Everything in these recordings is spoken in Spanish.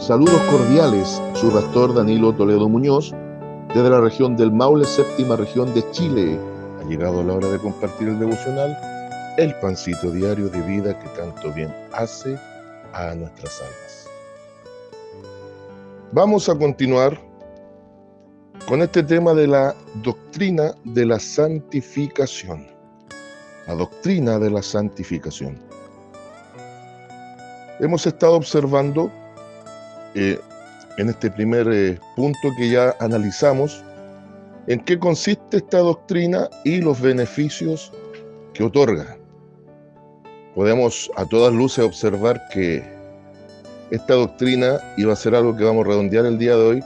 Saludos cordiales, su pastor Danilo Toledo Muñoz, desde la región del Maule, séptima región de Chile. Ha llegado la hora de compartir el devocional, el pancito diario de vida que tanto bien hace a nuestras almas. Vamos a continuar con este tema de la doctrina de la santificación. La doctrina de la santificación. Hemos estado observando en este primer punto que ya analizamos en qué consiste esta doctrina y los beneficios que otorga. Podemos a todas luces observar que esta doctrina, y va a ser algo que vamos a redondear el día de hoy,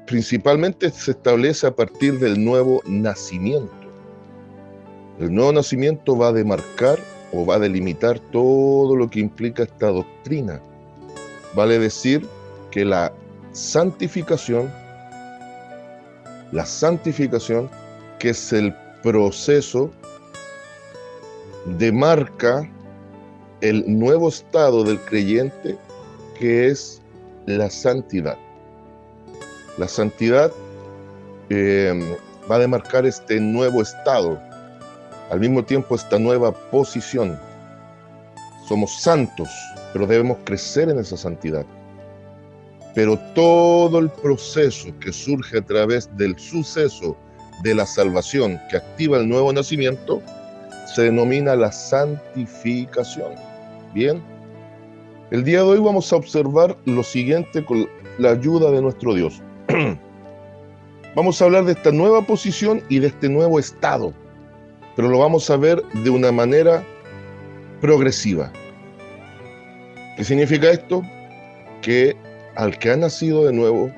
principalmente se establece a partir del nuevo nacimiento. El nuevo nacimiento va a demarcar o va a delimitar todo lo que implica esta doctrina. Vale decir que la santificación, que es el proceso, demarca el nuevo estado del creyente, que es la santidad. La santidad va a demarcar este nuevo estado, al mismo tiempo esta nueva posición. Somos santos, pero debemos crecer en esa santidad. Pero todo el proceso que surge a través del suceso de la salvación que activa el nuevo nacimiento se denomina la santificación. Bien, el día de hoy vamos a observar lo siguiente con la ayuda de nuestro Dios. Vamos a hablar de esta nueva posición y de este nuevo estado, pero lo vamos a ver de una manera progresiva. ¿Qué significa esto? Que al que ha nacido de nuevo,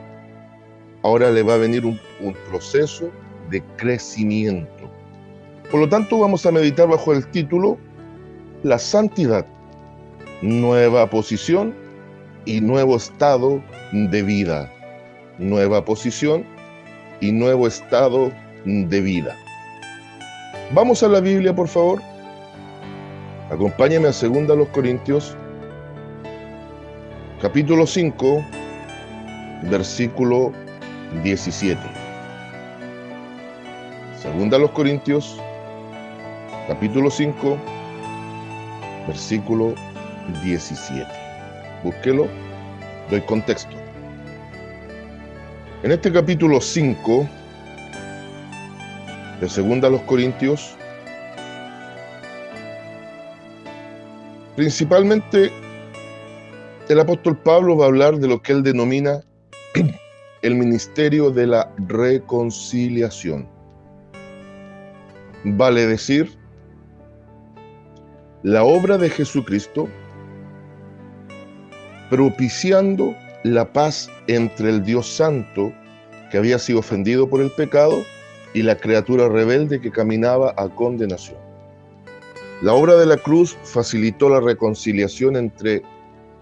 ahora le va a venir un proceso de crecimiento. Por lo tanto, vamos a meditar bajo el título La santidad, nueva posición y nuevo estado de vida. Nueva posición y nuevo estado de vida. Vamos a la Biblia, por favor. Acompáñame a 2 Corintios, capítulo 5, versículo 17. 2 Corintios, capítulo 5, versículo 17. Búsquelo, doy contexto. En este capítulo 5 de 2 Corintios, principalmente el apóstol Pablo va a hablar de lo que él denomina el ministerio de la reconciliación. Vale decir, la obra de Jesucristo propiciando la paz entre el Dios Santo, que había sido ofendido por el pecado, y la criatura rebelde que caminaba a condenación. La obra de la cruz facilitó la reconciliación entre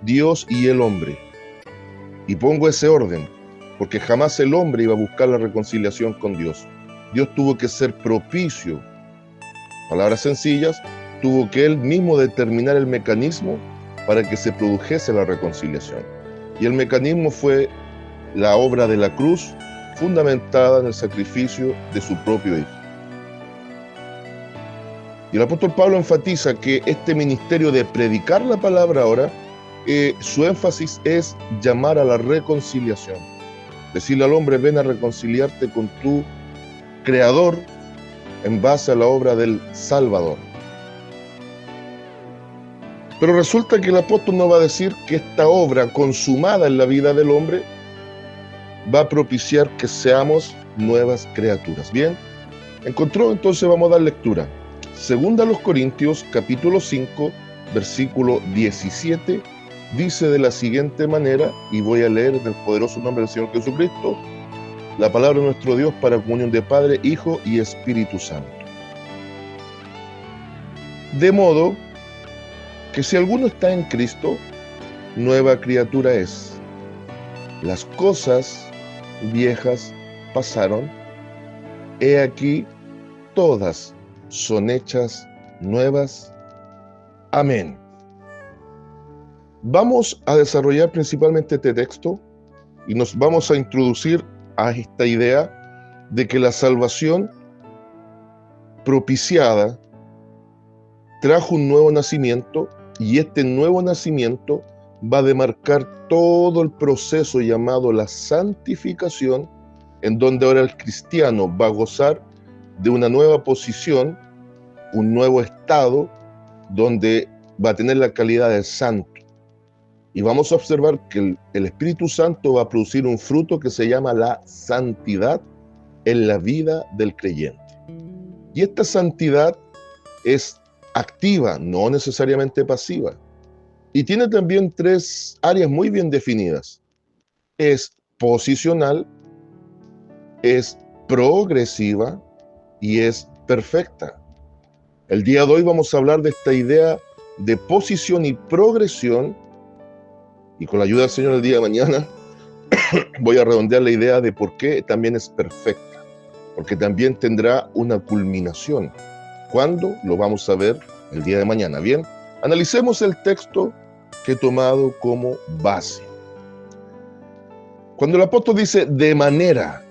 Dios y el hombre. Y pongo ese orden, porque jamás el hombre iba a buscar la reconciliación con Dios. Dios tuvo que ser propicio. Palabras sencillas, tuvo que él mismo determinar el mecanismo para que se produjese la reconciliación. Y el mecanismo fue la obra de la cruz, fundamentada en el sacrificio de su propio Hijo. Y el apóstol Pablo enfatiza que este ministerio de predicar la palabra ahora, su énfasis es llamar a la reconciliación. Decirle al hombre, ven a reconciliarte con tu Creador en base a la obra del Salvador. Pero resulta que el apóstol no va a decir que esta obra consumada en la vida del hombre va a propiciar que seamos nuevas criaturas. Bien, encontró, entonces vamos a dar lectura. 2 Corintios capítulo 5, versículo 17, dice de la siguiente manera, y voy a leer en el poderoso nombre del Señor Jesucristo, la palabra de nuestro Dios para comunión de Padre, Hijo y Espíritu Santo. De modo que si alguno está en Cristo, nueva criatura es. Las cosas viejas pasaron, he aquí todas son hechas nuevas. Amén. Vamos a desarrollar principalmente este texto y nos vamos a introducir a esta idea de que la salvación propiciada trajo un nuevo nacimiento, y este nuevo nacimiento va a demarcar todo el proceso llamado la santificación, en donde ahora el cristiano va a gozar de una nueva posición, un nuevo estado, donde va a tener la calidad de santo. Y vamos a observar que el Espíritu Santo va a producir un fruto que se llama la santidad en la vida del creyente. Y esta santidad es activa, no necesariamente pasiva. Y tiene también tres áreas muy bien definidas. Es posicional, es progresiva y es perfecta. El día de hoy vamos a hablar de esta idea de posición y progresión, y con la ayuda del Señor el día de mañana voy a redondear la idea de por qué también es perfecta, porque también tendrá una culminación. ¿Cuándo? Lo vamos a ver el día de mañana. Bien, analicemos el texto que he tomado como base. Cuando el apóstol dice de manera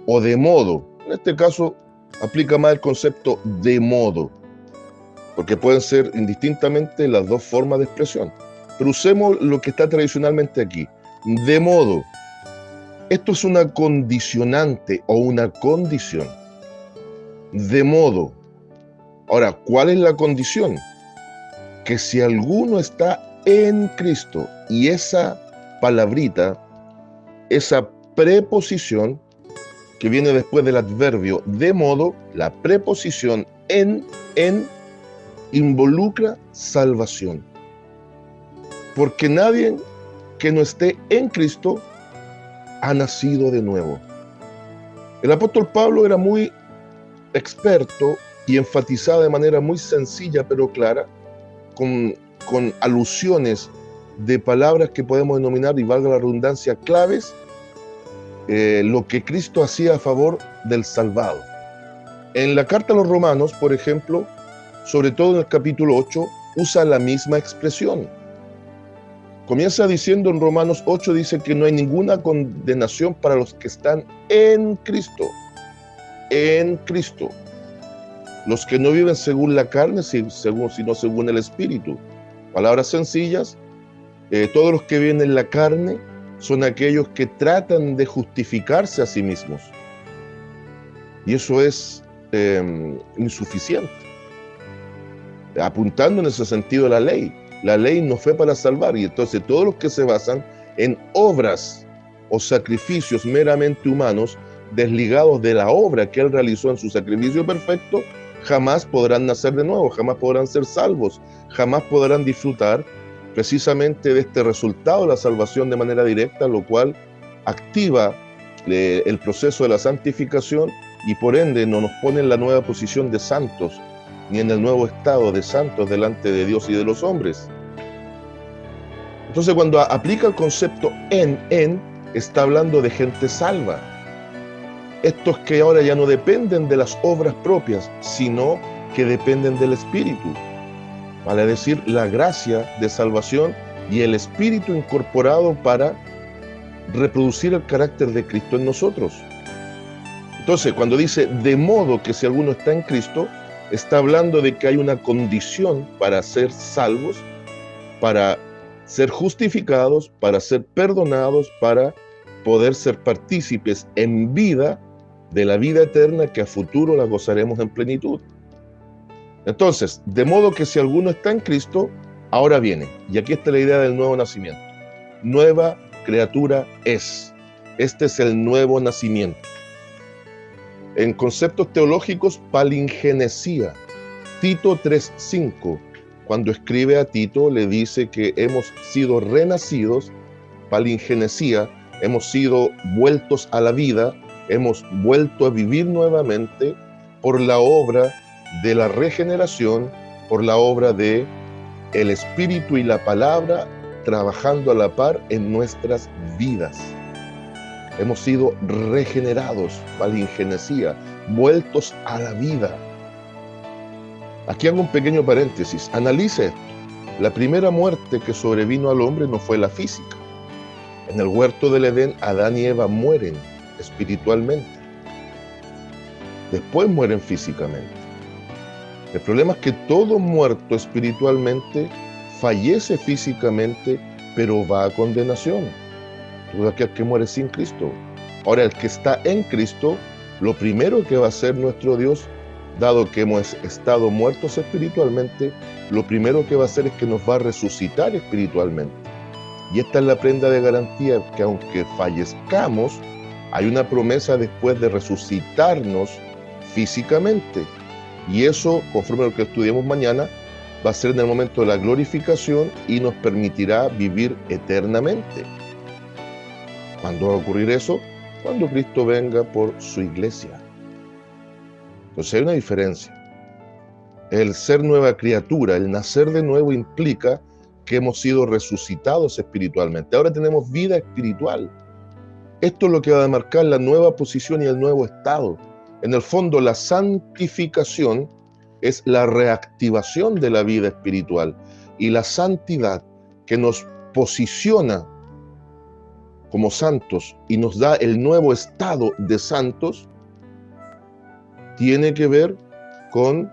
o de modo, en este caso aplica más el concepto de modo, porque pueden ser indistintamente las dos formas de expresión. Pero usemos lo que está tradicionalmente aquí. De modo. Esto es una condicionante o una condición. De modo. Ahora, ¿cuál es la condición? Que si alguno está en Cristo, y esa palabrita, esa preposición que viene después del adverbio de modo, la preposición en involucra salvación. Porque nadie que no esté en Cristo ha nacido de nuevo. El apóstol Pablo era muy experto y enfatizaba de manera muy sencilla pero clara, con alusiones de palabras que podemos denominar, y valga la redundancia, claves, lo que Cristo hacía a favor del salvado. En la carta a los Romanos, por ejemplo, sobre todo en el capítulo 8, usa la misma expresión. Comienza diciendo en Romanos 8, dice que no hay ninguna condenación para los que están en Cristo. En Cristo. Los que no viven según la carne, sino según el Espíritu. Palabras sencillas, todos los que viven en la carne son aquellos que tratan de justificarse a sí mismos. Y eso es insuficiente. Apuntando en ese sentido a la ley. La ley no fue para salvar, y entonces todos los que se basan en obras o sacrificios meramente humanos, desligados de la obra que Él realizó en su sacrificio perfecto, jamás podrán nacer de nuevo, jamás podrán ser salvos, jamás podrán disfrutar precisamente de este resultado de la salvación de manera directa, lo cual activa el proceso de la santificación y por ende no nos pone en la nueva posición de santos, ni en el nuevo estado de santos delante de Dios y de los hombres. Entonces, cuando aplica el concepto en, está hablando de gente salva. Estos que ahora ya no dependen de las obras propias, sino que dependen del Espíritu. Vale decir, la gracia de salvación y el Espíritu incorporado para reproducir el carácter de Cristo en nosotros. Entonces, cuando dice de modo que si alguno está en Cristo, está hablando de que hay una condición para ser salvos, para ser justificados, para ser perdonados, para poder ser partícipes en vida de la vida eterna que a futuro la gozaremos en plenitud. Entonces, de modo que si alguno está en Cristo, ahora viene. Y aquí está la idea del nuevo nacimiento. Nueva criatura es. Este es el nuevo nacimiento. En conceptos teológicos, palingenesía. Tito 3:5, cuando escribe a Tito, le dice que hemos sido renacidos, palingenesía, hemos sido vueltos a la vida, hemos vuelto a vivir nuevamente por la obra de la regeneración, por la obra de el Espíritu y la palabra trabajando a la par en nuestras vidas. Hemos sido regenerados, palingenesía, vueltos a la vida. Aquí hago un pequeño paréntesis. Analice esto. La primera muerte que sobrevino al hombre no fue la física. En el huerto del Edén, Adán y Eva mueren espiritualmente. Después mueren físicamente. El problema es que todo muerto espiritualmente fallece físicamente, pero va a condenación. Todo aquel que muere sin Cristo. Ahora, el que está en Cristo, lo primero que va a hacer nuestro Dios, dado que hemos estado muertos espiritualmente, lo primero que va a hacer es que nos va a resucitar espiritualmente. Y esta es la prenda de garantía, que aunque fallezcamos, hay una promesa después de resucitarnos físicamente. Y eso, conforme a lo que estudiemos mañana, va a ser en el momento de la glorificación y nos permitirá vivir eternamente. ¿Cuándo va a ocurrir eso? Cuando Cristo venga por su iglesia. Entonces hay una diferencia. El ser nueva criatura, el nacer de nuevo, implica que hemos sido resucitados espiritualmente. Ahora tenemos vida espiritual. Esto es lo que va a marcar la nueva posición y el nuevo estado. En el fondo, la santificación es la reactivación de la vida espiritual, y la santidad, que nos posiciona como santos y nos da el nuevo estado de santos, tiene que ver con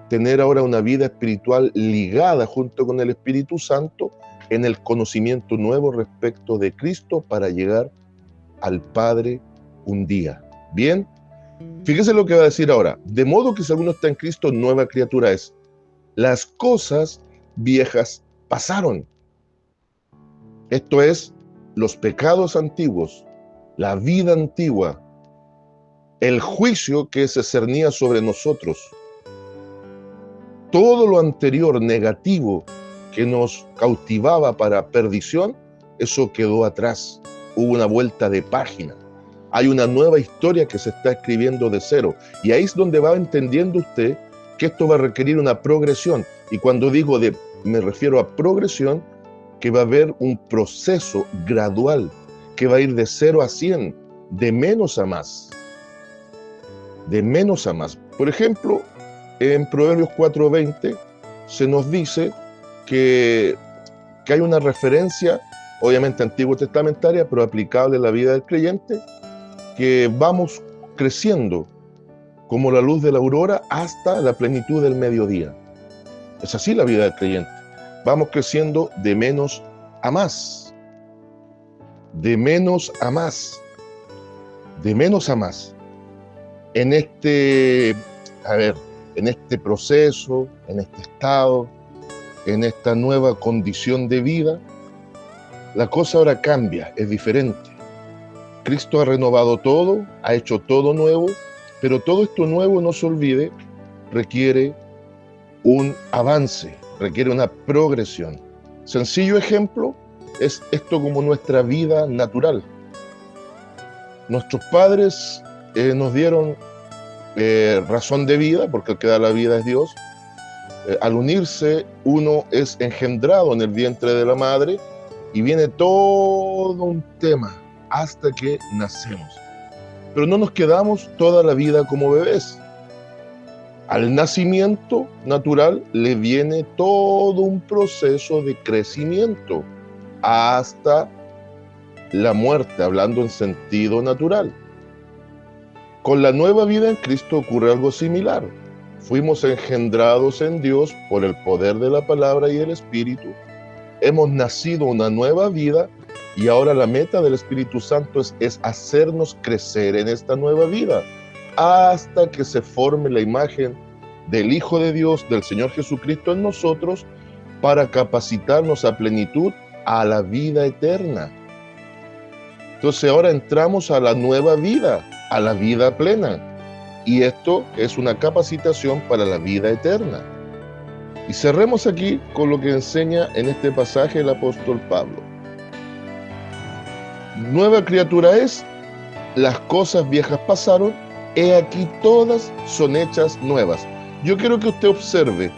tener ahora una vida espiritual ligada junto con el Espíritu Santo en el conocimiento nuevo respecto de Cristo para llegar al Padre un día. Bien, fíjese lo que va a decir ahora. De modo que si alguno está en Cristo, nueva criatura es. Las cosas viejas pasaron. Esto es, los pecados antiguos, la vida antigua, el juicio que se cernía sobre nosotros, todo lo anterior negativo que nos cautivaba para perdición, eso quedó atrás. Hubo una vuelta de página. Hay una nueva historia que se está escribiendo de cero. Y ahí es donde va entendiendo usted que esto va a requerir una progresión. Y cuando digo me refiero a progresión, que va a haber un proceso gradual, que va a ir de 0 a 100, de menos a más. De menos a más. Por ejemplo, en Proverbios 4:20 se nos dice que hay una referencia, obviamente antiguo testamentaria, pero aplicable a la vida del creyente, que vamos creciendo como la luz de la aurora hasta la plenitud del mediodía. Es así la vida del creyente. Vamos creciendo de menos a más. De menos a más. De menos a más. En este proceso, en este estado, en esta nueva condición de vida, la cosa ahora cambia, es diferente. Cristo ha renovado todo, ha hecho todo nuevo, pero todo esto nuevo, no se olvide, requiere un avance, requiere una progresión. Sencillo ejemplo es esto como nuestra vida natural. Nuestros padres nos dieron razón de vida, porque el que da la vida es Dios. Al unirse, uno es engendrado en el vientre de la madre y viene todo un tema hasta que nacemos. Pero no nos quedamos toda la vida como bebés. Al nacimiento natural le viene todo un proceso de crecimiento hasta la muerte, hablando en sentido natural. Con la nueva vida en Cristo ocurre algo similar. Fuimos engendrados en Dios por el poder de la palabra y el Espíritu. Hemos nacido una nueva vida y ahora la meta del Espíritu Santo es hacernos crecer en esta nueva vida hasta que se forme la imagen del Hijo de Dios, del Señor Jesucristo en nosotros, para capacitarnos a plenitud a la vida eterna. Entonces ahora entramos a la nueva vida, a la vida plena. Y esto es una capacitación para la vida eterna. Y cerremos aquí con lo que enseña en este pasaje el apóstol Pablo. Nueva criatura es, las cosas viejas pasaron, he aquí todas son hechas nuevas. Yo quiero que usted observe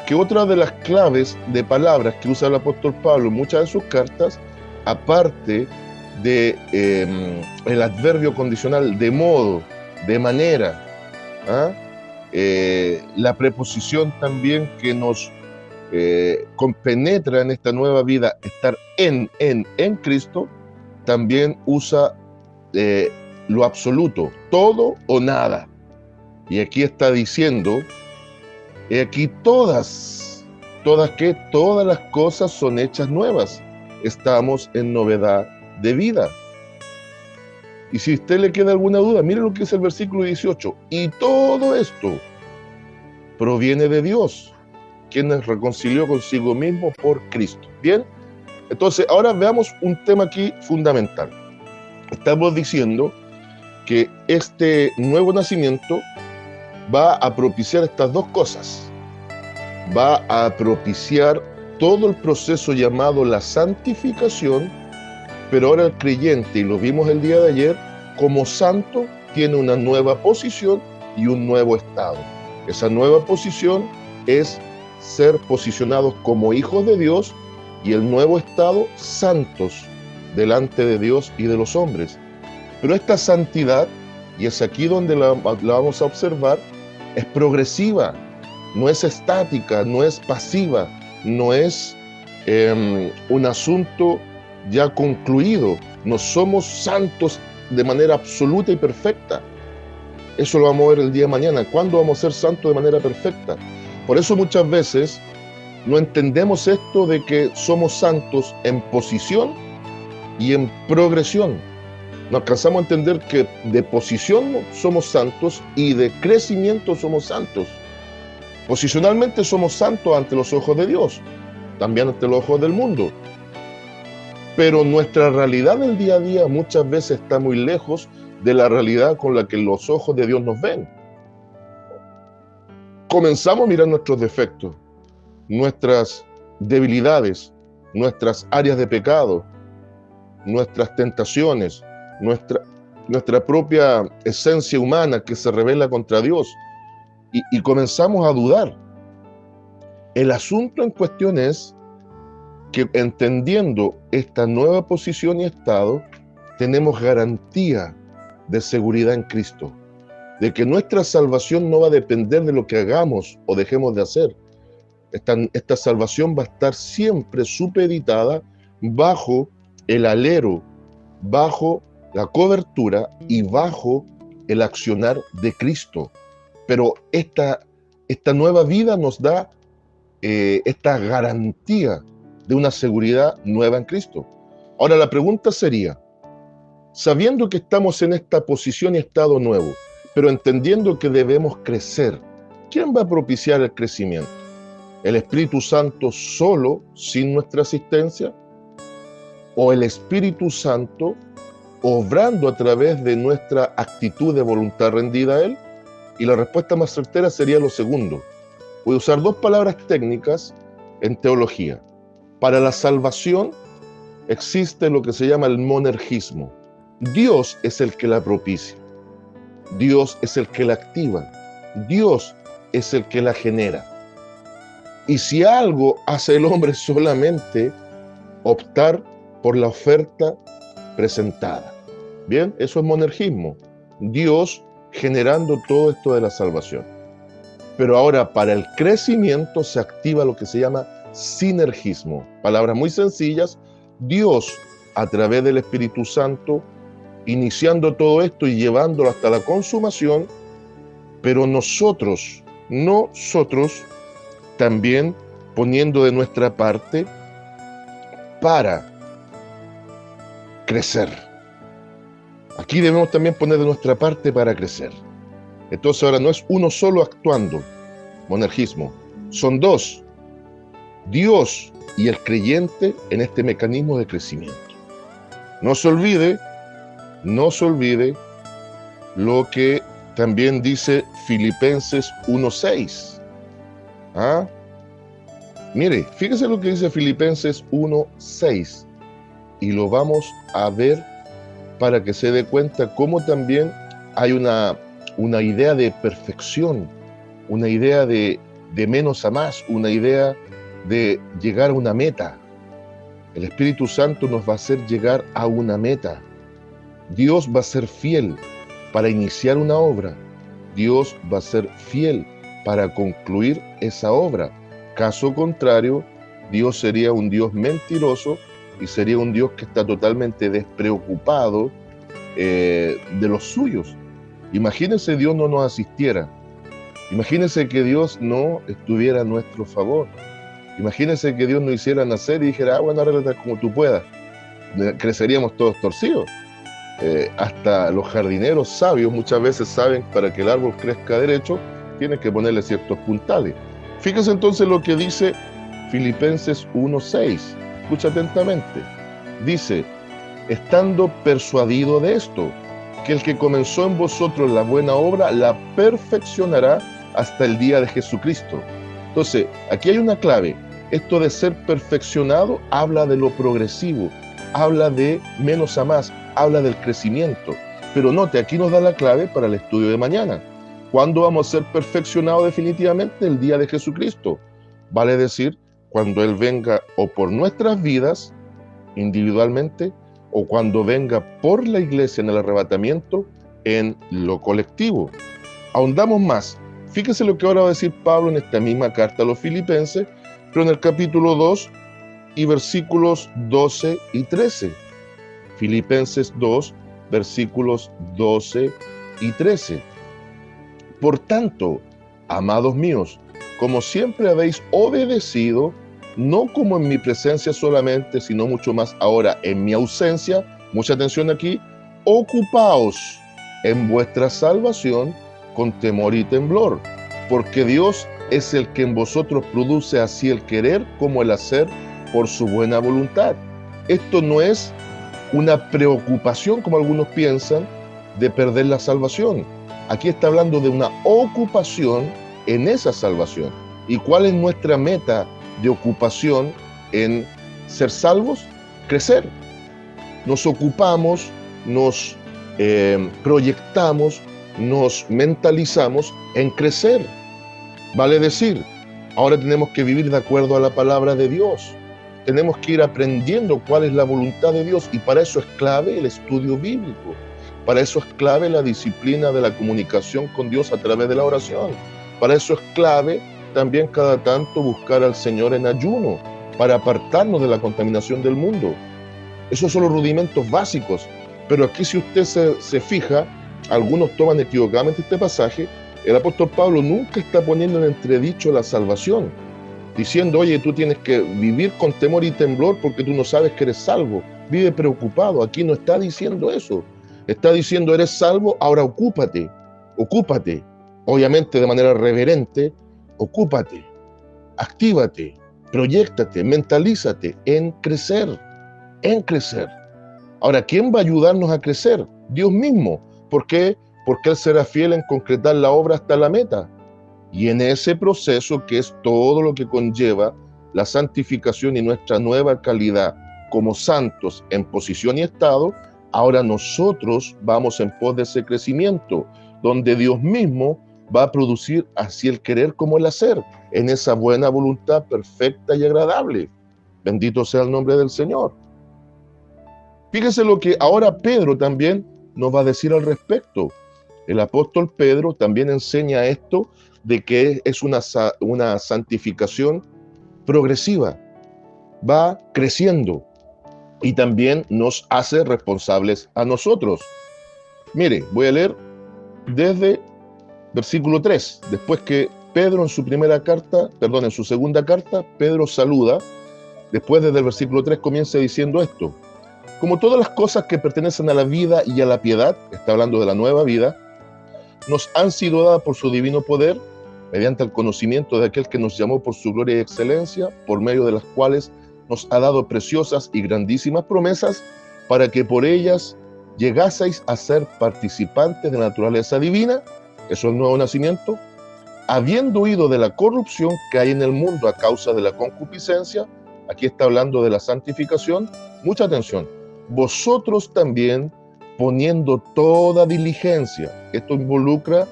que otra de las claves de palabras que usa el apóstol Pablo en muchas de sus cartas, aparte de el adverbio condicional de modo, de manera, la preposición también que nos compenetra en esta nueva vida estar en Cristo, también usa lo absoluto, todo o nada. Y aquí está diciendo, aquí todas las cosas son hechas nuevas. Estamos en novedad de vida. Y si a usted le queda alguna duda, mire lo que dice el versículo 18. Y todo esto proviene de Dios, quien nos reconcilió consigo mismo por Cristo. Bien, entonces ahora veamos un tema aquí fundamental. Estamos diciendo que este nuevo nacimiento va a propiciar estas dos cosas. Va a propiciar todo el proceso llamado la santificación, pero ahora el creyente, y lo vimos el día de ayer, como santo tiene una nueva posición y un nuevo estado. Esa nueva posición es ser posicionados como hijos de Dios, y el nuevo estado, santos delante de Dios y de los hombres. Pero esta santidad, y es aquí donde la vamos a observar, es progresiva, no es estática, no es pasiva, no es un asunto ya concluido. No somos santos de manera absoluta y perfecta. Eso lo vamos a ver el día de mañana. ¿Cuándo vamos a ser santos de manera perfecta? Por eso muchas veces no entendemos esto de que somos santos en posición y en progresión. No alcanzamos a entender que de posición somos santos y de crecimiento somos santos. Posicionalmente somos santos ante los ojos de Dios, también ante los ojos del mundo. Pero nuestra realidad del día a día muchas veces está muy lejos de la realidad con la que los ojos de Dios nos ven. Comenzamos a mirar nuestros defectos, nuestras debilidades, nuestras áreas de pecado, nuestras tentaciones, nuestra propia esencia humana que se revela contra Dios, y comenzamos a dudar. El asunto en cuestión es que, entendiendo esta nueva posición y estado, tenemos garantía de seguridad en Cristo, de que nuestra salvación no va a depender de lo que hagamos o dejemos de hacer. Esta salvación va a estar siempre supeditada bajo el alero, bajo la cobertura y bajo el accionar de Cristo. Pero esta nueva vida nos da esta garantía de una seguridad nueva en Cristo. Ahora la pregunta sería, sabiendo que estamos en esta posición y estado nuevo, pero entendiendo que debemos crecer, ¿quién va a propiciar el crecimiento? ¿El Espíritu Santo solo, sin nuestra asistencia? ¿O el Espíritu Santo obrando a través de nuestra actitud de voluntad rendida a Él? Y la respuesta más certera sería lo segundo. Voy a usar dos palabras técnicas en teología. Para la salvación existe lo que se llama el monergismo. Dios es el que la propicia. Dios es el que la activa. Dios es el que la genera. Y si algo hace el hombre, solamente optar por la oferta presentada. Bien, eso es monergismo. Dios generando todo esto de la salvación. Pero ahora, para el crecimiento se activa lo que se llama sinergismo. Palabras muy sencillas. Dios, a través del Espíritu Santo, iniciando todo esto y llevándolo hasta la consumación, pero nosotros también poniendo de nuestra parte para crecer. Aquí debemos también poner de nuestra parte para crecer. Entonces ahora no es uno solo actuando, monergismo, son dos, Dios y el creyente en este mecanismo de crecimiento. No se olvide lo que también dice Filipenses 1:6. ¿Ah? Mire, fíjese lo que dice Filipenses 1:6 y lo vamos a ver para que se dé cuenta cómo también hay una idea de perfección, una idea de menos a más, una idea de llegar a una meta. El Espíritu Santo nos va a hacer llegar a una meta. Dios va a ser fiel para iniciar una obra. Dios va a ser fiel para concluir esa obra. Caso contrario, Dios sería un Dios mentiroso y sería un Dios que está totalmente despreocupado de los suyos. Imagínense Dios no nos asistiera. Imagínense que Dios no estuviera a nuestro favor. Imagínense que Dios nos hiciera nacer y dijera, bueno, arréglate como tú puedas. Creceríamos todos torcidos. Hasta los jardineros sabios muchas veces saben para que el árbol crezca derecho, tienen que ponerle ciertos puntales. Fíjense entonces lo que dice Filipenses 1:6. Escucha atentamente. Dice, estando persuadido de esto, que el que comenzó en vosotros la buena obra, la perfeccionará hasta el día de Jesucristo. Entonces, aquí hay una clave. Esto de ser perfeccionado habla de lo progresivo, habla de menos a más, habla del crecimiento. Pero note, aquí nos da la clave para el estudio de mañana. ¿Cuándo vamos a ser perfeccionados definitivamente? El día de Jesucristo. Vale decir, cuando Él venga o por nuestras vidas, individualmente, o cuando venga por la iglesia en el arrebatamiento, en lo colectivo. Ahondamos más. Fíjese lo que ahora va a decir Pablo en esta misma carta a los Filipenses, pero en el capítulo 2 y versículos 12 y 13. Filipenses 2, versículos 12 y 13. Por tanto, amados míos, como siempre habéis obedecido, no como en mi presencia solamente, sino mucho más ahora en mi ausencia, mucha atención aquí, ocupaos en vuestra salvación con temor y temblor, porque Dios es el que en vosotros produce así el querer como el hacer por su buena voluntad. Esto no es una preocupación, como algunos piensan, de perder la salvación. Aquí está hablando de una ocupación en esa salvación. ¿Y cuál es nuestra meta de ocupación en ser salvos? Crecer. Nos ocupamos, nos proyectamos, nos mentalizamos en crecer. Vale decir, ahora tenemos que vivir de acuerdo a la palabra de Dios. Tenemos que ir aprendiendo cuál es la voluntad de Dios y para eso es clave el estudio bíblico. Para eso es clave la disciplina de la comunicación con Dios a través de la oración. Para eso es clave también cada tanto buscar al Señor en ayuno, para apartarnos de la contaminación del mundo. Esos son los rudimentos básicos. Pero aquí si usted se fija, algunos toman equivocadamente este pasaje, el apóstol Pablo nunca está poniendo en entredicho la salvación, diciendo, oye, tú tienes que vivir con temor y temblor porque tú no sabes que eres salvo. Vive preocupado. Aquí no está diciendo eso. Está diciendo, eres salvo, ahora ocúpate. Ocúpate. Obviamente de manera reverente, ocúpate, actívate, proyéctate, mentalízate en crecer, en crecer. Ahora, ¿quién va a ayudarnos a crecer? Dios mismo. ¿Por qué? Porque Él será fiel en concretar la obra hasta la meta. Y en ese proceso, que es todo lo que conlleva la santificación y nuestra nueva calidad como santos en posición y estado, ahora nosotros vamos en pos de ese crecimiento, donde Dios mismo va a producir así el querer como el hacer, en esa buena voluntad perfecta y agradable. Bendito sea el nombre del Señor. Fíjese lo que ahora Pedro también nos va a decir al respecto. El apóstol Pedro también enseña esto de que es una santificación progresiva, va creciendo y también nos hace responsables a nosotros. Mire, voy a leer desde versículo 3, después que Pedro en su segunda carta, Pedro saluda, después desde el versículo 3 comienza diciendo esto: como todas las cosas que pertenecen a la vida y a la piedad, está hablando de la nueva vida, nos han sido dadas por su divino poder, mediante el conocimiento de aquel que nos llamó por su gloria y excelencia, por medio de las cuales nos ha dado preciosas y grandísimas promesas, para que por ellas llegaseis a ser participantes de la naturaleza divina, eso es el nuevo nacimiento, habiendo huido de la corrupción que hay en el mundo a causa de la concupiscencia. Aquí está hablando de la santificación. Mucha atención. Vosotros también, poniendo toda diligencia, esto involucra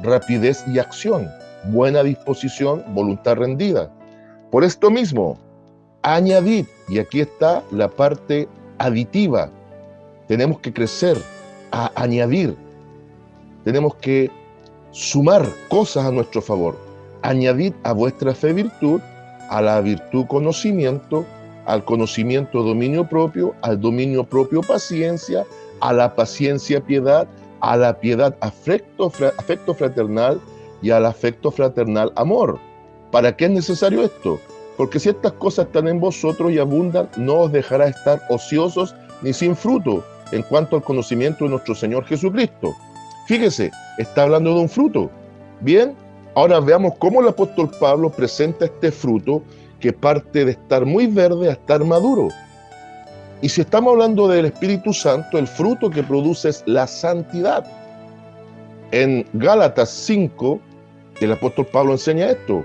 rapidez y acción, buena disposición, voluntad rendida. Por esto mismo, añadid, y aquí está la parte aditiva, tenemos que crecer, a añadir, tenemos que sumar cosas a nuestro favor. Añadid a vuestra fe virtud, a la virtud conocimiento, al conocimiento dominio propio, al dominio propio paciencia, a la paciencia piedad, a la piedad afecto fraternal y al afecto fraternal amor. ¿Para qué es necesario esto? Porque si estas cosas están en vosotros y abundan, no os dejará estar ociosos ni sin fruto en cuanto al conocimiento de nuestro Señor Jesucristo. Fíjese, está hablando de un fruto. Bien, ahora veamos cómo el apóstol Pablo presenta este fruto que parte de estar muy verde a estar maduro. Y si estamos hablando del Espíritu Santo, el fruto que produce es la santidad. En Gálatas 5, el apóstol Pablo enseña esto.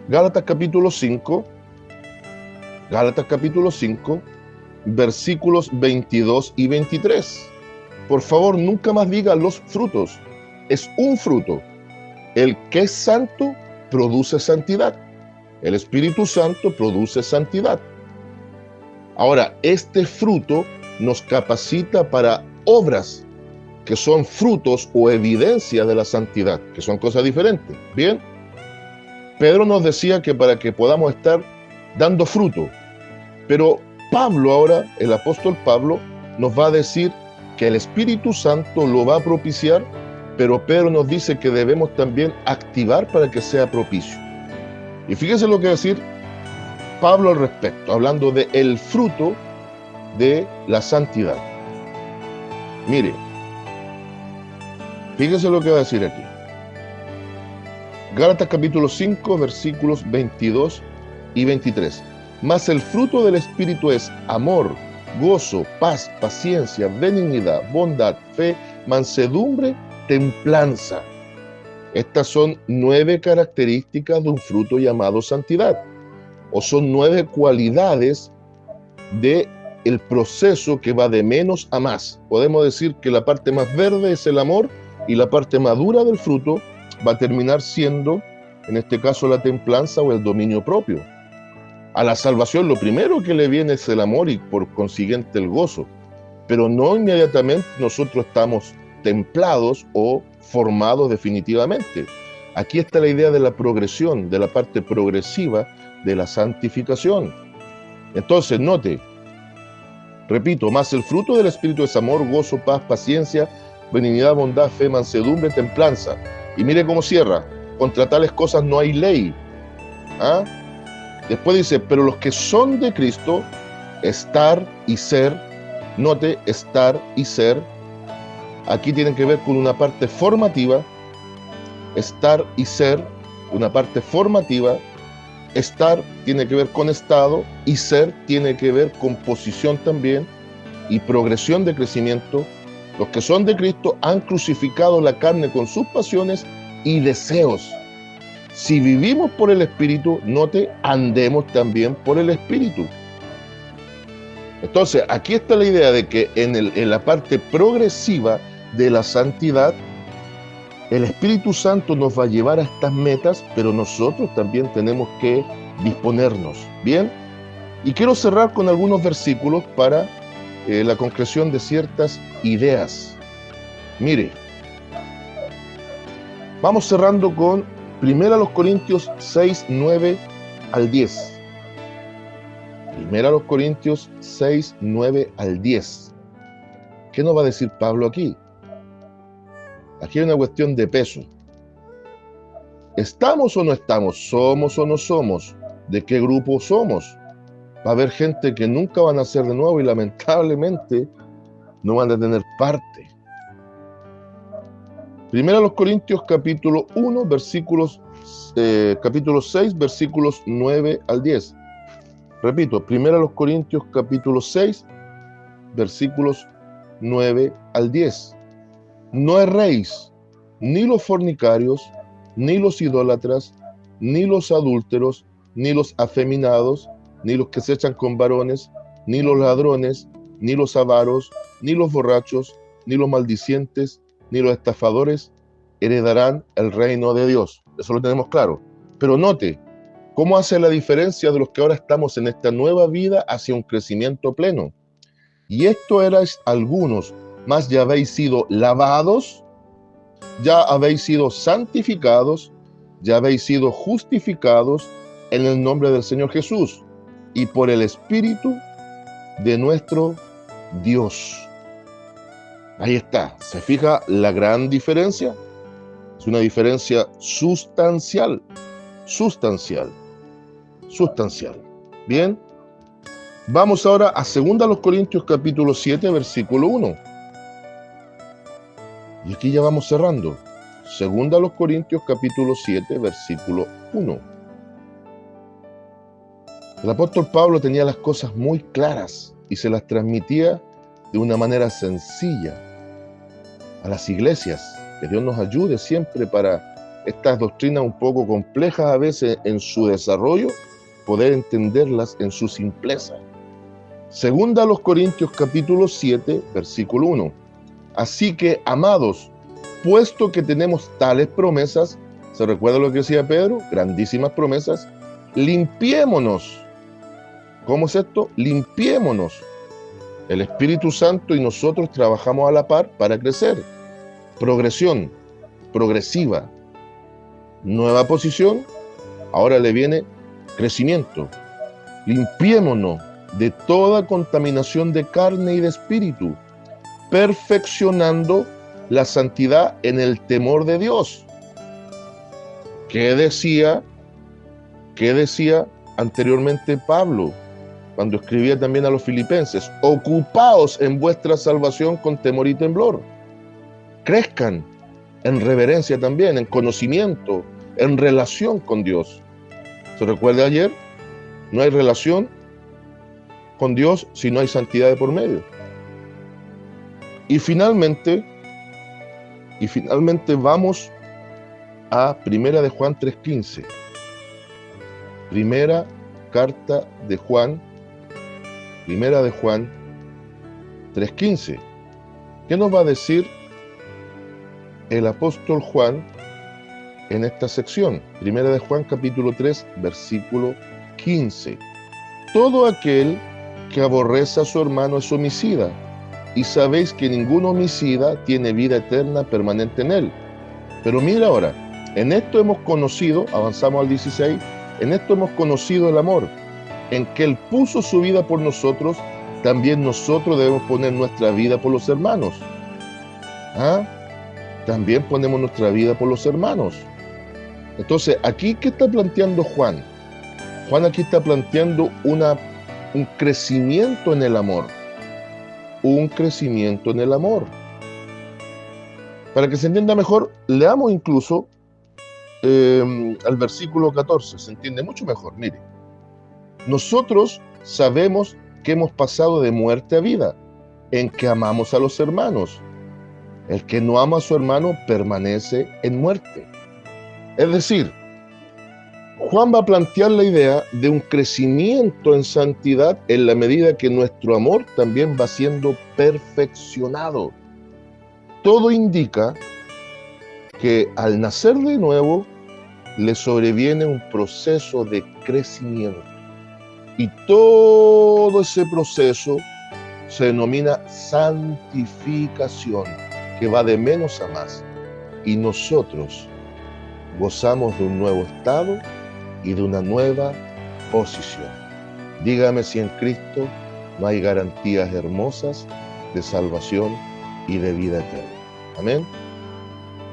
Gálatas capítulo 5, versículos 22 y 23. Por favor, nunca más diga los frutos. Es un fruto. El que es santo produce santidad. El Espíritu Santo produce santidad. Ahora, este fruto nos capacita para obras que son frutos o evidencias de la santidad, que son cosas diferentes. Bien, Pedro nos decía que para que podamos estar dando fruto, pero Pablo ahora, el apóstol Pablo, nos va a decir que el Espíritu Santo lo va a propiciar, pero Pedro nos dice que debemos también activar para que sea propicio. Y fíjese lo que va a decir Pablo al respecto, hablando de el fruto de la santidad. Mire, fíjese lo que va a decir aquí. Gálatas capítulo 5, versículos 22 y 23. Mas el fruto del Espíritu es amor, gozo, paz, paciencia, benignidad, bondad, fe, mansedumbre, templanza. Estas son 9 características de un fruto llamado santidad, o son 9 cualidades del proceso que va de menos a más. Podemos decir que la parte más verde es el amor y la parte madura del fruto va a terminar siendo, en este caso, la templanza o el dominio propio. A la salvación lo primero que le viene es el amor y por consiguiente el gozo, pero no inmediatamente nosotros estamos templados o formados definitivamente. Aquí está la idea de la progresión, de la parte progresiva de la santificación. Entonces, note, repito, más el fruto del Espíritu es amor, gozo, paz, paciencia, benignidad, bondad, fe, mansedumbre, templanza. Y mire cómo cierra, contra tales cosas no hay ley. ¿Ah? Después dice, pero los que son de Cristo, estar y ser, note, estar y ser, aquí tienen que ver con una parte formativa, estar y ser, una parte formativa, estar tiene que ver con estado y ser tiene que ver con posición también y progresión de crecimiento. Los que son de Cristo han crucificado la carne con sus pasiones y deseos. Si vivimos por el Espíritu, note, andemos también por el Espíritu. Entonces, aquí está la idea de que en la parte progresiva de la santidad, el Espíritu Santo nos va a llevar a estas metas, pero nosotros también tenemos que disponernos. ¿Bien? Y quiero cerrar con algunos versículos para la concreción de ciertas ideas. Mire, vamos cerrando con 1 Corintios 6, 9 al 10. 1 Corintios 6, 9 al 10. ¿Qué nos va a decir Pablo aquí? Aquí hay una cuestión de peso. ¿Estamos o no estamos? ¿Somos o no somos? ¿De qué grupo somos? Va a haber gente que nunca van a nacer de nuevo y lamentablemente no van a tener parte. 1 Corintios capítulo 1, capítulo 6, versículos 9 al 10. Repito, 1 Corintios capítulo 6, versículos 9 al 10. No erréis, ni los fornicarios, ni los idólatras, ni los adúlteros, ni los afeminados, ni los que se echan con varones, ni los ladrones, ni los avaros, ni los borrachos, ni los maldicientes, ni los estafadores heredarán el reino de Dios. Eso lo tenemos claro. Pero note, ¿cómo hace la diferencia de los que ahora estamos en esta nueva vida hacia un crecimiento pleno? Y esto erais algunos, mas ya habéis sido lavados, ya habéis sido santificados, ya habéis sido justificados, en el nombre del Señor Jesús y por el Espíritu de nuestro Dios. Ahí está. ¿Se fija la gran diferencia? Es una diferencia sustancial. Bien. Vamos ahora a 2 Corintios capítulo 7, versículo 1. Y aquí ya vamos cerrando. 2 Corintios capítulo 7, versículo 1. El apóstol Pablo tenía las cosas muy claras y se las transmitía de una manera sencilla a las iglesias. Que Dios nos ayude siempre para estas doctrinas un poco complejas a veces en su desarrollo, poder entenderlas en su simpleza. 2 Corintios capítulo 7, versículo 1. Así que, amados, puesto que tenemos tales promesas, ¿se recuerda lo que decía Pedro? Grandísimas promesas. Limpiémonos. ¿Cómo es esto? Limpiémonos. El Espíritu Santo y nosotros trabajamos a la par para crecer. Progresión, progresiva. Nueva posición, ahora le viene crecimiento. Limpiémonos de toda contaminación de carne y de espíritu, perfeccionando la santidad en el temor de Dios. ¿Qué decía anteriormente Pablo cuando escribía también a los filipenses? Ocupaos en vuestra salvación con temor y temblor. Crezcan en reverencia también, en conocimiento, en relación con Dios. ¿Se recuerda ayer? No hay relación con Dios si no hay santidad de por medio. Y finalmente vamos a 1 de Juan 3:15. Primera carta de Juan, 1 de Juan 3:15. ¿Qué nos va a decir el apóstol Juan en esta sección? 1 de Juan capítulo 3, versículo 15. Todo aquel que aborrece a su hermano es homicida, y sabéis que ningún homicida tiene vida eterna permanente en él. Pero mira ahora, en esto hemos conocido, avanzamos al 16, en esto hemos conocido el amor, en que Él puso su vida por nosotros, también nosotros debemos poner nuestra vida por los hermanos. También ponemos nuestra vida por los hermanos. Entonces, aquí, ¿qué está planteando Juan? Juan aquí está planteando un crecimiento en el amor. Un crecimiento en el amor. Para que se entienda mejor, leamos incluso al versículo 14, se entiende mucho mejor. Mire, nosotros sabemos que hemos pasado de muerte a vida, en que amamos a los hermanos. El que no ama a su hermano permanece en muerte. Es decir, Juan va a plantear la idea de un crecimiento en santidad en la medida que nuestro amor también va siendo perfeccionado. Todo indica que al nacer de nuevo le sobreviene un proceso de crecimiento. Y todo ese proceso se denomina santificación, que va de menos a más. Y nosotros gozamos de un nuevo estado y de una nueva posición. Dígame si en Cristo no hay garantías hermosas de salvación y de vida eterna. Amén.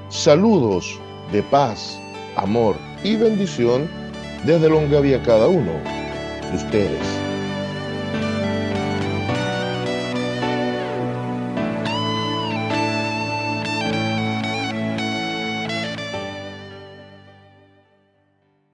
Saludos de paz, amor y bendición desde Longaví a cada uno de ustedes.